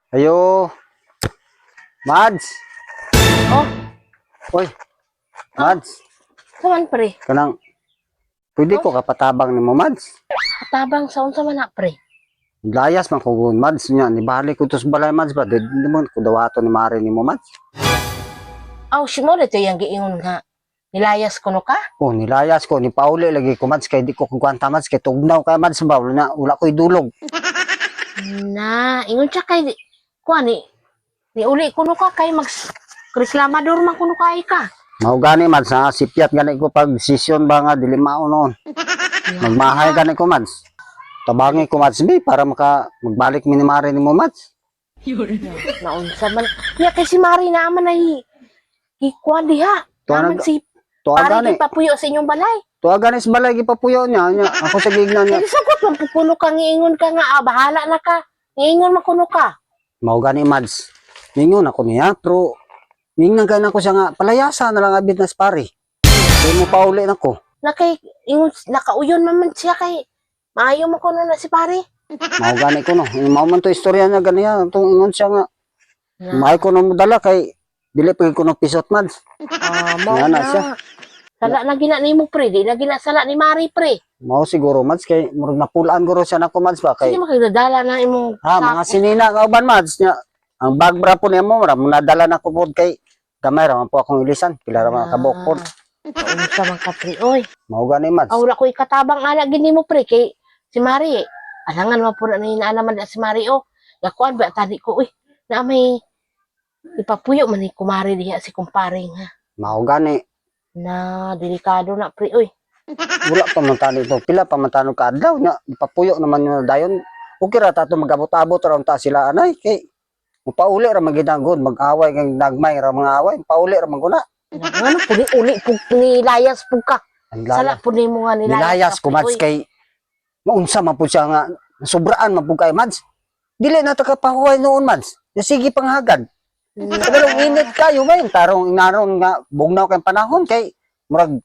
Ayo, Mads. Oh, Oy, Mads. saman pre. Kanang pwede ko kapatabang ni mo, Mads. Katabang sa unsa man na pre. Layas man ko gun, Mads nya ni balik ko tos balay, Mads ba? Di mo ko dawato ni mare ni mo, Mads. Aw, simo dito yang giingon nga. Nilayas ko no ka? Oh, nilayas ko ni Pauli lagi ko, Mads, kay di ko kuwanta, Mads, kay tugnaw ka, Mads, ba? Wala ko'y dulog. Na, ingon siya kay kuan ni uli ko no ka kay mag reklamador man kuno kay ka. Mao gani, Mads, ha? Sipyat gani ko pag sesyon ba nga dili mao noon. Magmahay gani ko, Mads. Tabangi ko, Mads, bi para magbalik mi ni mare ni mo, Mads. Naunsa man. Ya kay si Mari naman ay ikuan diha. Naman si Tuwa Pari gani. ipapuyo sa inyong balay. Tuwa gani sa balay gipapuyo niya. Ako sa gignan niya. Kaya sagot man pupuno ka ngiingon ka nga bahala na ka. Ngiingon man kuno ka. Mao gani, Mads. Ningon ako niya, pero ningnan kay nako siya nga palayasa na lang abit na pare. Kay mo pauli nako. Na kay ingon nakauyon man siya kay maayo man kuno na si Pari. Mao gani ko no. Mao man to istorya niya gani ya. Tong ingon siya nga. Na, May ko no dala kay dili pa ko no pisot, Mads. mao Nga na na. siya. Sala na gina nimo pre, di na gina sala ni Mari pre. Mao siguro, Mads, kay murag napulaan guro siya nako, Mads, ba kay Sige makadala na imong mga sinina nga uban, Mads niya. Ang bag bra po niya mo, nadala na ko pod kay gamay ra man po akong ilisan. Pila ra man kabok pod. Unsa man ka pre oy. Mao gani, Mads. Aula ko'y katabang ana gini mo pre kay si Mari. Alangan mo po na inaalaman na si Mari o. Yakuan ba tadi ko uy. Na may ipapuyo man ni kumari diha si kumparing ha. Mao gani. Na delikado na pre oy. Wala pa man tani ito. Pila pa man tano ka adlaw nya. Ipapuyo naman yung dayon. Okay ra tato magabot-abot ra ta sila anay kay mupauli ra magidanggon mag-away kay nagmay ra mga away. Pauli ra maguna. Ano po ni uli po nilayas po ka. Ang Sala po ni mo nga nilayas ko, Mads, kay maunsa man po siya nga sobraan man po kay, Mads. Dili na takapahuway noon, Mads. Ya sige panghagad. Pero init kayo ba yung tarong inaron nga bugnaw kay panahon kay murag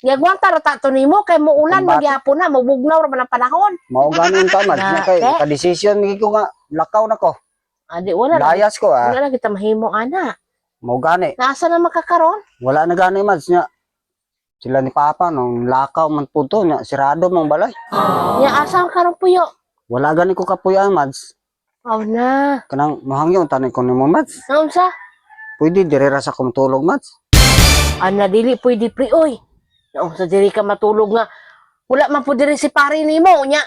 Yagwan tara tato nimo kay mo ulan Ang bata. magyapon na mabugnaw ra man ang panahon. mao ganon ka, Mads. Na, Nga kay eh. ka-decision ko nga lakaw na ko. Adi wala na. Layas ko Wala na kita mahimo ana. Mao gani. Nasa na makakaron? Wala na gani, Mads, nya. Sila ni Papa nung lakaw man po to nya sirado mong balay. Ya asa ang karon puyo. Wala gani ko kapuyan, Mads. Aw na. Kanang mahangyo tanay ko nimo, Mads. Naunsa? Pwede dire ra sa kumtulog, Mads. Ana dili pwede pre oy. Naunsa diri ka matulog nga. Wala man po diri si pare nimo nya.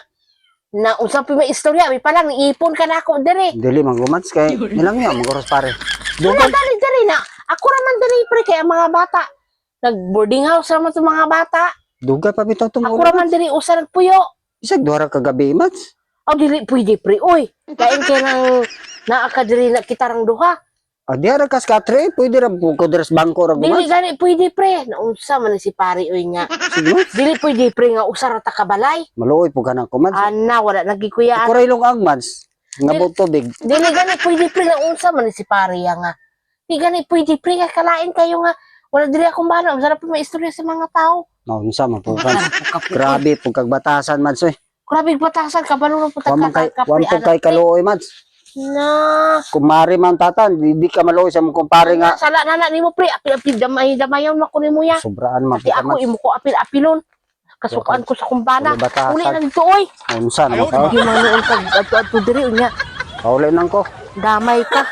Na unsa pa may istorya, may palang niipon ka na ako diri. Dili man go, Mads, kay nilang niya magoros pare. Wala dali na. Ako raman diri pre kay ang mga bata. Nag boarding house raman sa mga bata. Dugay pa bitaw Ako tumulo. raman diri usa nagpuyo. Isag duha ra ka gabi, Mads. Aw dili pwede pre oy. Kain kay nang naa ka diri na kitarang duha. Diha ra kas katre, pwede ra ko deres bangko ra go, Dili Mads. gani pwede pre. Naunsa man ni si pare oy nga. Sige, Mads. Dili pwede pre nga usa ra ta ka balay. Maluoy po kanang ko, Mads. Ana wala nagikuyaan. Ako ra ilong ang, Mads. Nga Dili- tubig. Dili gani pwede pre na unsa man ni si pare ya nga. Di gani pwede pre kay kalain kayo nga. Wala diri akong bana. Masarap pa may istorya sa mga tao. No, unsa man po, Mads. Grabe po kag batasan, Mads, oy. Grabe batasan ka balong po Wa man kay anak. kaluoy, Mads. Na. Kumari man tatan, di ka maluoy sa mong kumpare nga. Sala na nimo pre. Apil damayon mo kunin mo ya. Sobraan man po Di ka, ako Mads. imo ko apilon. Kasukaan ko sa kumbana. Wala batasan. Uli na dito oy. Unsa naman ka? Di man noon kag adto diri unya. Pauli nang ko. Damay ka.